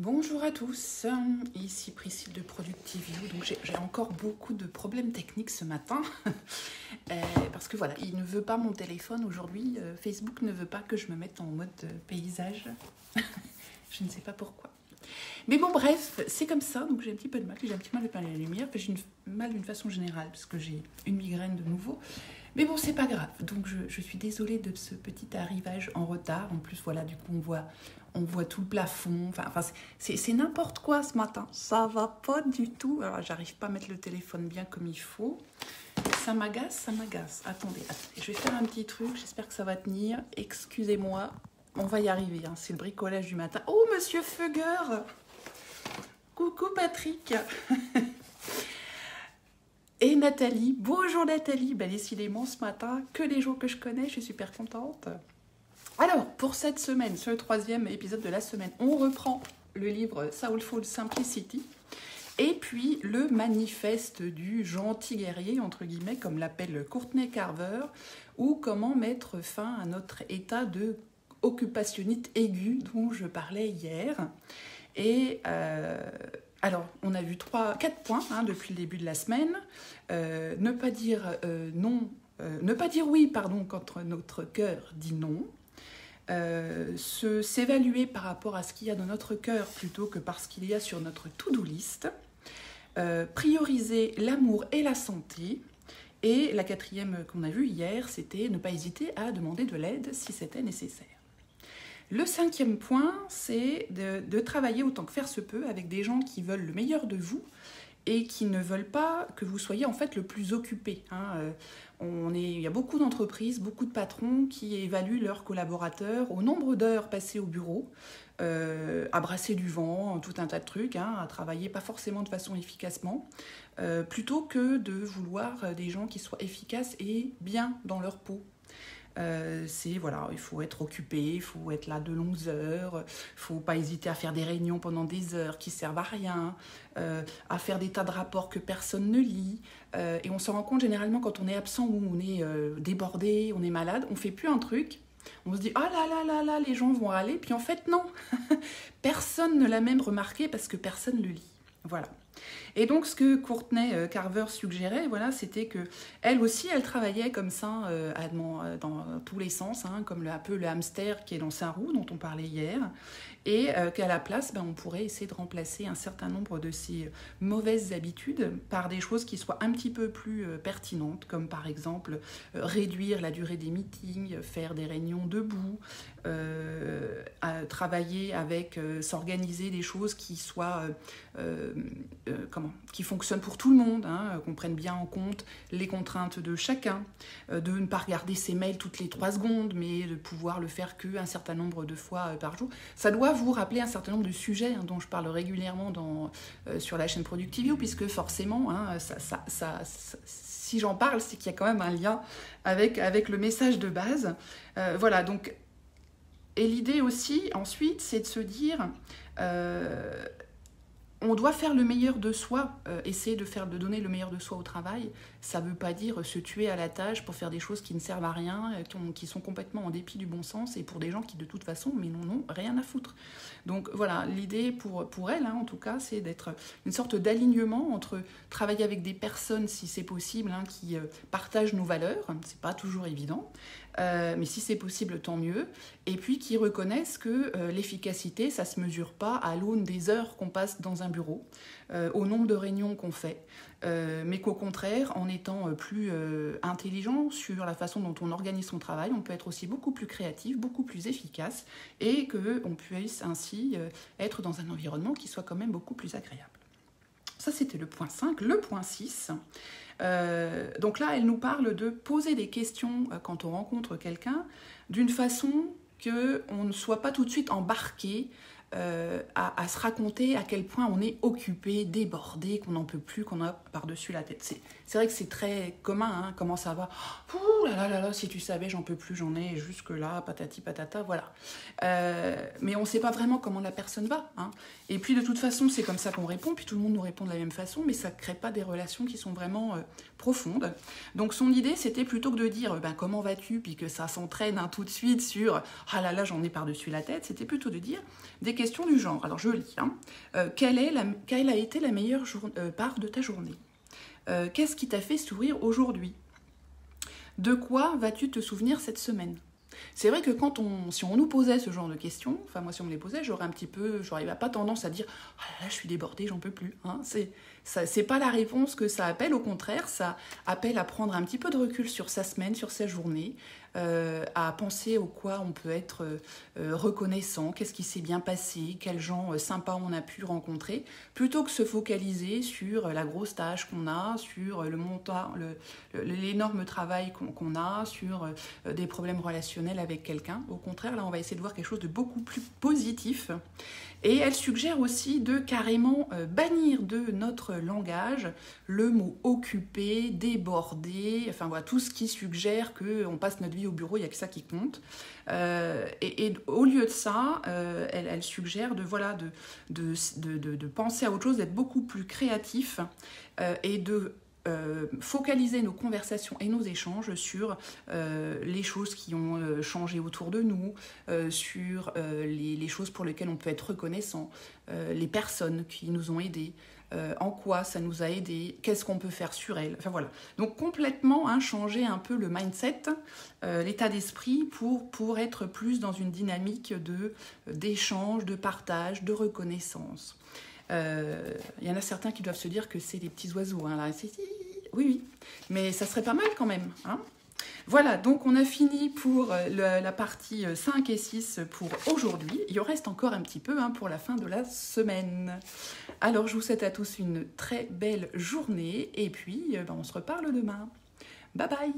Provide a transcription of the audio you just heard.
Bonjour à tous, ici Priscille de Productivio. Donc j'ai encore beaucoup de problèmes techniques ce matin parce que voilà, il ne veut pas mon téléphone aujourd'hui. Facebook ne veut pas que je me mette en mode paysage. Je ne sais pas pourquoi. Mais bon, bref, c'est comme ça. Donc j'ai un petit peu de mal, j'ai un petit mal de la lumière. Enfin, j'ai mal d'une façon générale parce que j'ai une migraine de nouveau. Mais bon, c'est pas grave. Donc je suis désolée de ce petit arrivage en retard. En plus, voilà, du coup, on voit tout le plafond. Enfin c'est n'importe quoi ce matin. Ça va pas du tout. Alors, j'arrive pas à mettre le téléphone bien comme il faut. Ça m'agace, ça m'agace. Attendez. Je vais faire un petit truc. J'espère que ça va tenir. Excusez-moi. On va y arriver. Hein. C'est le bricolage du matin. Oh, monsieur Feuger! Coucou Patrick! Et Nathalie. Bonjour Nathalie. Décidément, ce matin, que les gens que je connais, je suis super contente. Alors, pour cette semaine, sur le 3e épisode de la semaine, on reprend le livre Soulful Simplicity et puis le manifeste du gentil guerrier, entre guillemets, comme l'appelle Courtney Carver, ou comment mettre fin à notre état de occupationnite aiguë dont je parlais hier. Et alors, on a vu 4 points depuis le début de la semaine. Ne pas dire non, ne pas dire oui, pardon, quand notre cœur dit non. S'évaluer par rapport à ce qu'il y a dans notre cœur plutôt que par ce qu'il y a sur notre to-do list, prioriser l'amour et la santé, et la 4e qu'on a vue hier, c'était ne pas hésiter à demander de l'aide si c'était nécessaire. Le 5e point, c'est de travailler autant que faire se peut avec des gens qui veulent le meilleur de vous et qui ne veulent pas que vous soyez en fait le plus occupé. Il y a beaucoup d'entreprises, beaucoup de patrons qui évaluent leurs collaborateurs au nombre d'heures passées au bureau, à brasser du vent, tout un tas de trucs, à travailler pas forcément de façon efficacement, plutôt que de vouloir des gens qui soient efficaces et bien dans leur peau. Voilà, il faut être occupé, il faut être là de longues heures, il ne faut pas hésiter à faire des réunions pendant des heures qui ne servent à rien, à faire des tas de rapports que personne ne lit. Et on s'en rend compte généralement quand on est absent ou on est débordé, on est malade, on ne fait plus un truc. On se dit « Ah là, les gens vont râler », puis en fait non, personne ne l'a même remarqué parce que personne ne le lit. Voilà. Et donc, ce que Courtney Carver suggérait, c'était qu'elle aussi, elle travaillait comme ça, dans tous les sens, comme un peu le hamster qui est dans sa roue, dont on parlait hier, et qu'à la place, on pourrait essayer de remplacer un certain nombre de ces mauvaises habitudes par des choses qui soient un petit peu plus pertinentes, comme par exemple réduire la durée des meetings, faire des réunions debout, travailler avec, s'organiser des choses qui soient... qui fonctionnent pour tout le monde, qu'on prenne bien en compte les contraintes de chacun, de ne pas regarder ses mails toutes les 3 secondes, mais de pouvoir le faire qu'un certain nombre de fois par jour. Ça doit vous rappeler un certain nombre de sujets dont je parle régulièrement sur la chaîne Productivio, puisque forcément, si j'en parle, c'est qu'il y a quand même un lien avec le message de base. Voilà, donc, et l'idée aussi, ensuite, c'est de se dire... on doit faire le meilleur de soi, essayer de donner le meilleur de soi au travail. Ça ne veut pas dire se tuer à la tâche pour faire des choses qui ne servent à rien, qui sont complètement en dépit du bon sens, et pour des gens qui de toute façon, mais non, rien à foutre. Donc voilà, l'idée pour elle, en tout cas, c'est d'être une sorte d'alignement entre travailler avec des personnes, si c'est possible, qui partagent nos valeurs, c'est pas toujours évident, mais si c'est possible, tant mieux, et puis qui reconnaissent que l'efficacité, ça ne se mesure pas à l'aune des heures qu'on passe dans un bureau, au nombre de réunions qu'on fait, mais qu'au contraire, en étant plus intelligent sur la façon dont on organise son travail, on peut être aussi beaucoup plus créatif, beaucoup plus efficace, et qu'on puisse ainsi être dans un environnement qui soit quand même beaucoup plus agréable. Ça, c'était le point 5. Le point 6... donc là, elle nous parle de poser des questions quand on rencontre quelqu'un d'une façon qu'on ne soit pas tout de suite embarqué à se raconter à quel point on est occupé, débordé, qu'on n'en peut plus, qu'on a par-dessus la tête. C'est vrai que c'est très commun, comment ça va? Ouh là là, si tu savais, j'en peux plus, j'en ai jusque-là, patati patata, voilà. Mais on ne sait pas vraiment comment la personne va. Et puis de toute façon, c'est comme ça qu'on répond, puis tout le monde nous répond de la même façon, mais ça ne crée pas des relations qui sont vraiment profondes. Donc son idée, c'était plutôt que de dire comment vas-tu, puis que ça s'entraîne tout de suite sur ah là là, j'en ai par-dessus la tête, c'était plutôt de dire des questions du genre. Alors, Alors je lis. Hein. Quelle a été la meilleure part de ta journée? Qu'est-ce qui t'a fait sourire aujourd'hui? De quoi vas-tu te souvenir cette semaine? C'est vrai que si on nous posait ce genre de questions, enfin moi si on me les posait, j'aurais pas tendance à dire ah là là, je suis débordée, j'en peux plus. Hein. C'est pas la réponse que ça appelle, au contraire, ça appelle à prendre un petit peu de recul sur sa semaine, sur sa journée, à penser au quoi on peut être reconnaissant, qu'est-ce qui s'est bien passé, quels gens sympas on a pu rencontrer, plutôt que se focaliser sur la grosse tâche qu'on a, sur le montant, l'énorme travail qu'on a, sur des problèmes relationnels avec quelqu'un. Au contraire, là, on va essayer de voir quelque chose de beaucoup plus positif. Et elle suggère aussi de carrément bannir de notre langage le mot occupé, débordé, enfin voilà, tout ce qui suggère qu'on passe notre vie au bureau, il n'y a que ça qui compte. Et au lieu de ça, elle suggère de penser à autre chose, d'être beaucoup plus créatif et de focaliser nos conversations et nos échanges sur les choses qui ont changé autour de nous, sur les choses pour lesquelles on peut être reconnaissant, les personnes qui nous ont aidés, en quoi ça nous a aidés, qu'est-ce qu'on peut faire sur elles. Enfin voilà. Donc complètement changer un peu le mindset, l'état d'esprit pour être plus dans une dynamique d'échange, de partage, de reconnaissance. Y en a certains qui doivent se dire que c'est des petits oiseaux. Hein, là. Oui, mais ça serait pas mal quand même. Hein. Voilà, donc on a fini pour la partie 5 et 6 pour aujourd'hui. Il en reste encore un petit peu pour la fin de la semaine. Alors je vous souhaite à tous une très belle journée et puis on se reparle demain. Bye bye!